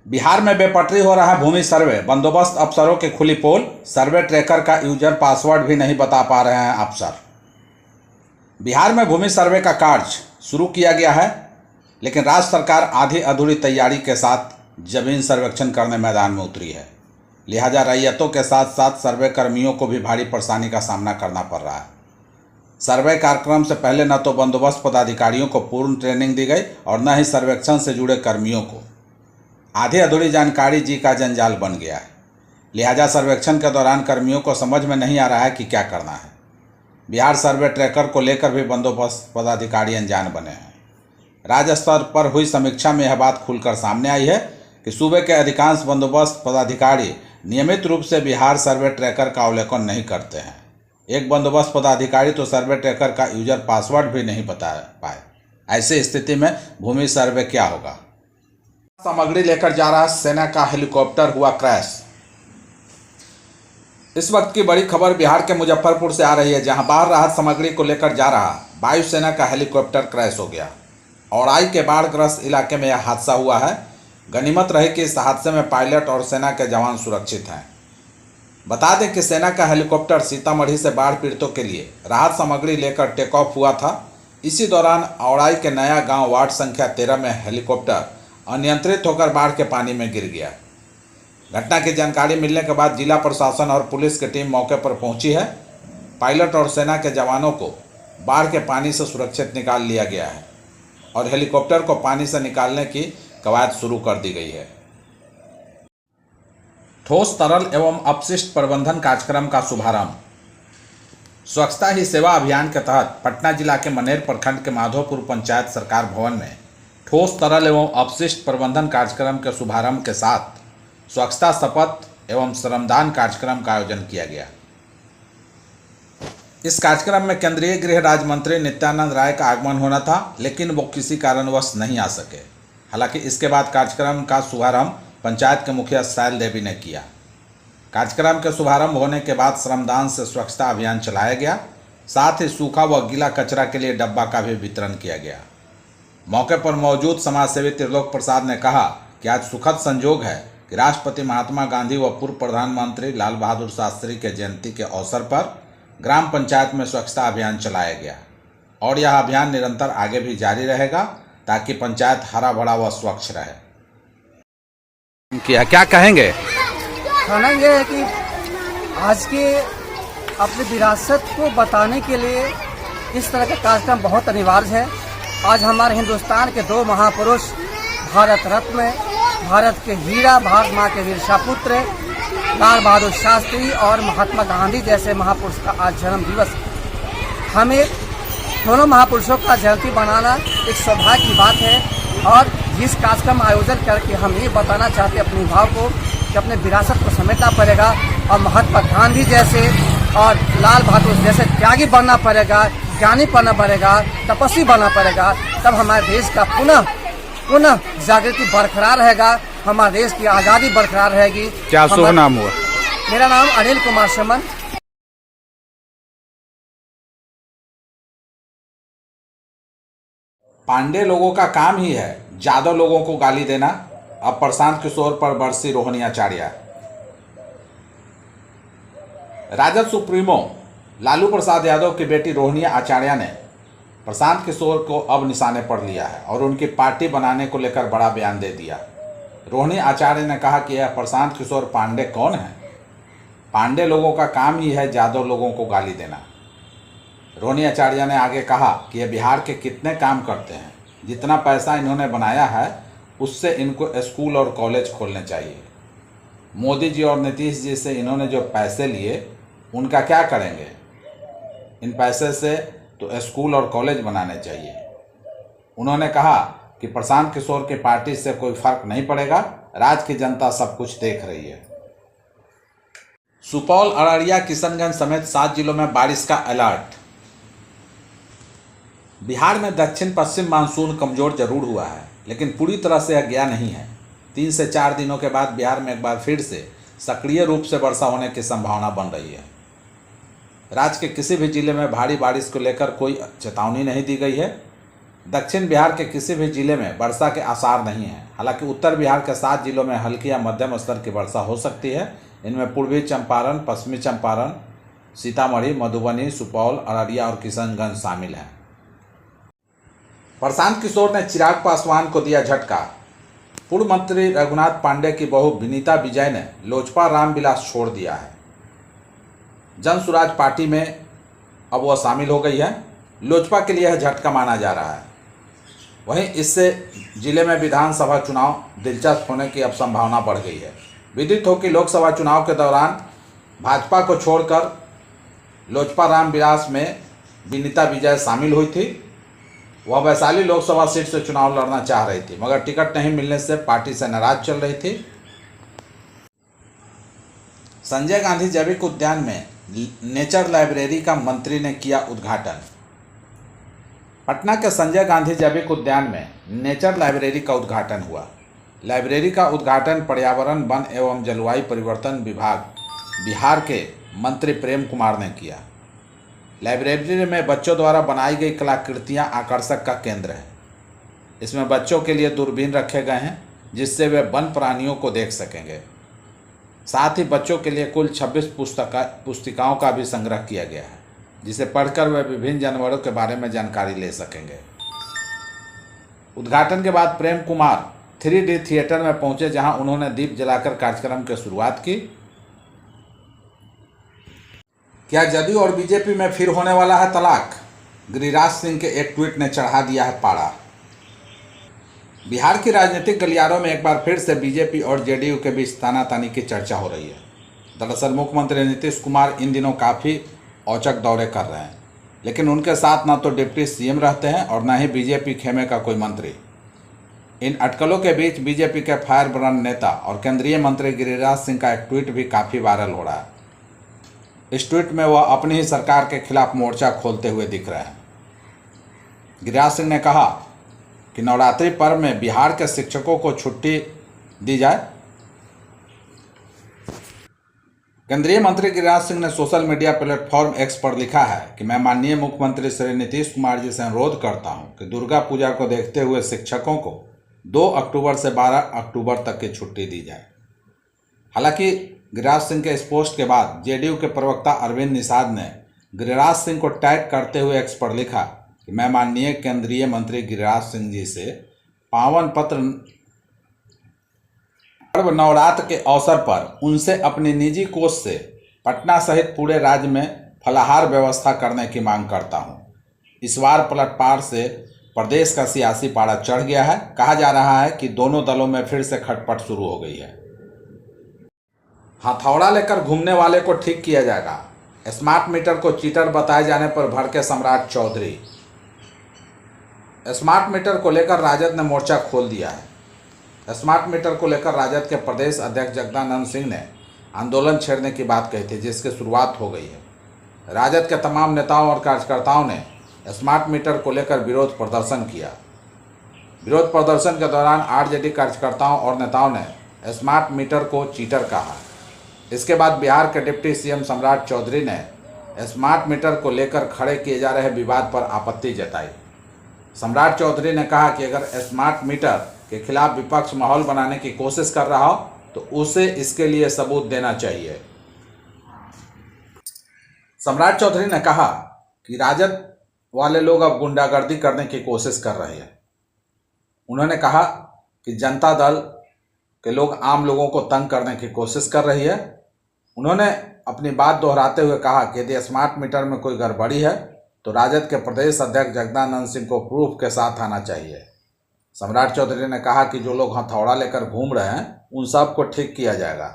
बिहार में बेपटरी हो रहा भूमि सर्वे, बंदोबस्त अफसरों की खुली पोल, सर्वे ट्रैकर का यूजर पासवर्ड भी नहीं बता पा रहे हैं अफसर। बिहार में भूमि सर्वे का कार्य शुरू किया गया है, लेकिन राज्य सरकार आधी अधूरी तैयारी के साथ जमीन सर्वेक्षण करने मैदान में उतरी है। लिहाजा रैयतों के साथ साथ सर्वे कर्मियों को भी भारी परेशानी का सामना करना पड़ रहा है। सर्वे कार्यक्रम से पहले न तो बंदोबस्त पदाधिकारियों को पूर्ण ट्रेनिंग दी गई और न ही सर्वेक्षण से जुड़े कर्मियों को। आधी अधूरी जानकारी जी का जंजाल बन गया है। लिहाजा सर्वेक्षण के दौरान कर्मियों को समझ में नहीं आ रहा है कि क्या करना है। बिहार सर्वे ट्रैकर को लेकर भी बंदोबस्त पदाधिकारी अनजान बने हैं। राज्य स्तर पर हुई समीक्षा में यह बात खुलकर सामने आई है कि सूबे के अधिकांश बंदोबस्त पदाधिकारी नियमित रूप से बिहार सर्वे ट्रैकर का अवलोकन नहीं करते हैं। एक बंदोबस्त पदाधिकारी तो सर्वे ट्रैकर का यूजर पासवर्ड भी नहीं बता पाए। ऐसी स्थिति में भूमि सर्वे क्या होगा। सामग्री लेकर जा रहा सेना का हेलीकॉप्टर हुआ क्रैश। इस वक्त की बड़ी खबर बिहार के मुजफ्फरपुर से आ रही है, जहां बाहर राहत सामग्री को लेकर जा रहा वायुसेना का हेलीकॉप्टर क्रैश हो गया। औड़ाई के बाढ़ग्रस्त इलाके में यह हादसा हुआ है। गनीमत रही कि इस हादसे में पायलट और सेना के जवान सुरक्षित हैं। बता दें कि सेना का हेलीकॉप्टर सीतामढ़ी से बाढ़ पीड़ितों के लिए राहत सामग्री लेकर टेक ऑफ हुआ था। इसी दौरान औड़ाई के नया गांव वार्ड संख्या 13 में हेलीकॉप्टर अनियंत्रित होकर बाढ़ के पानी में गिर गया। घटना की जानकारी मिलने के बाद जिला प्रशासन और पुलिस की टीम मौके पर पहुंची है। पायलट और सेना के जवानों को बाढ़ के पानी से सुरक्षित निकाल लिया गया है और हेलीकॉप्टर को पानी से निकालने की कवायद शुरू कर दी गई है। ठोस तरल एवं अपशिष्ट प्रबंधन कार्यक्रम का शुभारंभ। स्वच्छता ही सेवा अभियान के तहत पटना जिला के मनेर प्रखंड के माधोपुर पंचायत सरकार भवन में ठोस तरल एवं अपशिष्ट प्रबंधन कार्यक्रम के शुभारंभ के साथ स्वच्छता शपथ एवं श्रमदान कार्यक्रम का आयोजन किया गया। इस कार्यक्रम में केंद्रीय गृह राज्य मंत्री नित्यानंद राय का आगमन होना था, लेकिन वो किसी कारणवश नहीं आ सके। हालांकि इसके बाद कार्यक्रम का शुभारंभ पंचायत के मुखिया शैल देवी ने किया। कार्यक्रम के शुभारंभ होने के बाद श्रमदान से स्वच्छता अभियान चलाया गया। साथ ही सूखा व गीला कचरा के लिए डब्बा का भी वितरण किया गया। मौके पर मौजूद समाजसेवी त्रिलोक प्रसाद ने कहा कि आज सुखद संजोग है कि राष्ट्रपति महात्मा गांधी व पूर्व प्रधानमंत्री लाल बहादुर शास्त्री के जयंती के अवसर पर ग्राम पंचायत में स्वच्छता अभियान चलाया गया और यह अभियान निरंतर आगे भी जारी रहेगा ताकि पंचायत हरा भरा व स्वच्छ रहे। क्या कहेंगे? कहना यह है कि आज के अपनी विरासत को बताने के लिए इस तरह का कार्यक्रम बहुत अनिवार्य है। आज हमारे हिंदुस्तान के दो महापुरुष, भारत रत्न, भारत के हीरा, भारत माँ के वीर सपुत्र लाल बहादुर शास्त्री और महात्मा गांधी जैसे महापुरुष का आज जन्म दिवस है। हमें दोनों महापुरुषों का जयंती बनाना एक सौभाग्य की बात है और जिस कार्यक्रम आयोजन करके हम ये बताना चाहते हैं अपने भाव को कि अपने विरासत को समेटना पड़ेगा और महात्मा गांधी जैसे और लाल बहादुर जैसे त्यागी बनना पड़ेगा, ज्ञानी बनना पड़ेगा, तपस्वी बनना पड़ेगा। तब हमारे देश का पुनः जागृति बरकरार रहेगा, हमारे देश की आज़ादी बरकरार रहेगी। क्या शुभ नाम हुआ? मेरा नाम अनिल कुमार शमन। पांडे लोगों का काम ही है यादव लोगों को गाली देना। अब प्रशांत किशोर पर बरसी रोहिणी आचार्य। राजद सुप्रीमो लालू प्रसाद यादव की बेटी रोहिणी आचार्य ने प्रशांत किशोर को अब निशाने पर लिया है और उनकी पार्टी बनाने को लेकर बड़ा बयान दे दिया। रोहिणी आचार्य ने कहा कि यह प्रशांत किशोर पांडे कौन है? पांडे लोगों का काम ही है यादव लोगों को गाली देना। रोहिणी आचार्य ने आगे कहा कि ये बिहार के कितने काम करते हैं, जितना पैसा इन्होंने बनाया है उससे इनको स्कूल और कॉलेज खोलने चाहिए। मोदी जी और नीतीश जी से इन्होंने जो पैसे लिए उनका क्या करेंगे? इन पैसे से तो स्कूल और कॉलेज बनाने चाहिए। उन्होंने कहा कि प्रशांत किशोर की पार्टी से कोई फर्क नहीं पड़ेगा, राज्य की जनता सब कुछ देख रही है। सुपौल, अररिया, किशनगंज समेत 7 जिलों में बारिश का अलर्ट। बिहार में दक्षिण पश्चिम मानसून कमजोर जरूर हुआ है, लेकिन पूरी तरह से यह गया नहीं है। 3 से 4 दिनों के बाद बिहार में एक बार फिर से सक्रिय रूप से वर्षा होने की संभावना बन रही है। राज्य के किसी भी जिले में भारी बारिश को लेकर कोई चेतावनी नहीं दी गई है। दक्षिण बिहार के किसी भी जिले में वर्षा के आसार नहीं हैं। हालांकि उत्तर बिहार के 7 जिलों में हल्की या मध्यम स्तर की वर्षा हो सकती है। इनमें पूर्वी चंपारण, पश्चिमी चंपारण, सीतामढ़ी, मधुबनी, सुपौल, अररिया और किशनगंज शामिल हैं। प्रशांत किशोर ने चिराग पासवान को दिया झटका। पूर्व मंत्री रघुनाथ पांडे की बहू विनीता विजय ने लोजपा रामविलास छोड़ दिया है। जन सुराज पार्टी में अब वह शामिल हो गई है। लोजपा के लिए यह झटका माना जा रहा है। वहीं इससे जिले में विधानसभा चुनाव दिलचस्प होने की अब संभावना बढ़ गई है। विदित हो कि लोकसभा चुनाव के दौरान भाजपा को छोड़कर लोजपा रामविलास में विनीता विजय शामिल हुई थी। वह वैशाली लोकसभा सीट से चुनाव लड़ना चाह रही थी, मगर टिकट नहीं मिलने से पार्टी से नाराज चल रही थी। संजय गांधी जैविक उद्यान में नेचर लाइब्रेरी का मंत्री ने किया उद्घाटन। पटना के संजय गांधी जैविक उद्यान में नेचर लाइब्रेरी का उद्घाटन हुआ। लाइब्रेरी का उद्घाटन पर्यावरण, वन एवं जलवायु परिवर्तन विभाग बिहार के मंत्री प्रेम कुमार ने किया। लाइब्रेरी में बच्चों द्वारा बनाई गई कलाकृतियां आकर्षक का केंद्र है। इसमें बच्चों के लिए दूरबीन रखे गए हैं जिससे वे वन प्राणियों को देख सकेंगे। साथ ही बच्चों के लिए कुल 26 पुस्तिकाओं का भी संग्रह किया गया है, जिसे पढ़कर वे विभिन्न जानवरों के बारे में जानकारी ले सकेंगे। उद्घाटन के बाद प्रेम कुमार 3D थिएटर में पहुंचे, जहां उन्होंने दीप जलाकर कार्यक्रम की शुरुआत की। क्या जदयू और बीजेपी में फिर होने वाला है तलाक? गिरिराज सिंह के एक ट्वीट ने चढ़ा दिया है पारा। बिहार की राजनीतिक गलियारों में एक बार फिर से बीजेपी और जेडीयू के बीच तानातानी की चर्चा हो रही है। दरअसल मुख्यमंत्री नीतीश कुमार इन दिनों काफ़ी औचक दौरे कर रहे हैं, लेकिन उनके साथ न तो डिप्टी सीएम रहते हैं और न ही बीजेपी खेमे का कोई मंत्री। इन अटकलों के बीच बीजेपी के फायर ब्रांड नेता और केंद्रीय मंत्री गिरिराज सिंह का एक ट्वीट भी काफ़ी वायरल हो रहा है। इस ट्वीट में वह अपनी ही सरकार के खिलाफ मोर्चा खोलते हुए दिख रहे हैं। गिरिराज सिंह ने कहा कि नवरात्रि पर्व में बिहार के शिक्षकों को छुट्टी दी जाए। केंद्रीय मंत्री गिरिराज सिंह ने सोशल मीडिया प्लेटफॉर्म एक्स पर लिखा है कि मैं माननीय मुख्यमंत्री श्री नीतीश कुमार जी से अनुरोध करता हूं कि दुर्गा पूजा को देखते हुए शिक्षकों को 2 अक्टूबर से 12 अक्टूबर तक की छुट्टी दी जाए। हालांकि गिरिराज सिंह के इस पोस्ट के बाद जेडीयू के प्रवक्ता अरविंद निषाद ने गिरिराज सिंह को टैग करते हुए एक्स पर लिखा कि मैं माननीय केंद्रीय मंत्री गिरिराज सिंह जी से पावन पत्र पर्व नवरात्र के अवसर पर उनसे अपनी निजी कोष से पटना सहित पूरे राज्य में फलाहार व्यवस्था करने की मांग करता हूं। इस बार पलटवार से प्रदेश का सियासी पारा चढ़ गया है। कहा जा रहा है कि दोनों दलों में फिर से खटपट शुरू हो गई है। हथौड़ा लेकर घूमने वाले को ठीक किया जाएगा। स्मार्ट मीटर को चीटर बताए जाने पर भड़के सम्राट चौधरी। स्मार्ट मीटर को लेकर राजद ने मोर्चा खोल दिया है। स्मार्ट मीटर को लेकर राजद के प्रदेश अध्यक्ष जगदानंद सिंह ने आंदोलन छेड़ने की बात कही थी, जिसकी शुरुआत हो गई है। राजद के तमाम नेताओं और कार्यकर्ताओं ने स्मार्ट मीटर को लेकर विरोध प्रदर्शन किया। विरोध प्रदर्शन के दौरान आरजेडी कार्यकर्ताओं और नेताओं ने स्मार्ट मीटर को चीटर कहा। इसके बाद बिहार के डिप्टी सीएम सम्राट चौधरी ने स्मार्ट मीटर को लेकर खड़े किए जा रहे विवाद पर आपत्ति जताई। सम्राट चौधरी ने कहा कि अगर स्मार्ट मीटर के खिलाफ विपक्ष माहौल बनाने की कोशिश कर रहा हो तो उसे इसके लिए सबूत देना चाहिए। सम्राट चौधरी ने कहा कि राजद वाले लोग अब गुंडागर्दी करने की कोशिश कर रहे हैं। उन्होंने कहा कि जनता दल के लोग आम लोगों को तंग करने की कोशिश कर रही है। उन्होंने अपनी बात दोहराते हुए कहा कि यदि स्मार्ट मीटर में कोई गड़बड़ी है तो राजद के प्रदेश अध्यक्ष जगदानंद सिंह को प्रूफ के साथ आना चाहिए। सम्राट चौधरी ने कहा कि जो लोग हथौड़ा लेकर घूम रहे हैं उन सब को ठीक किया जाएगा।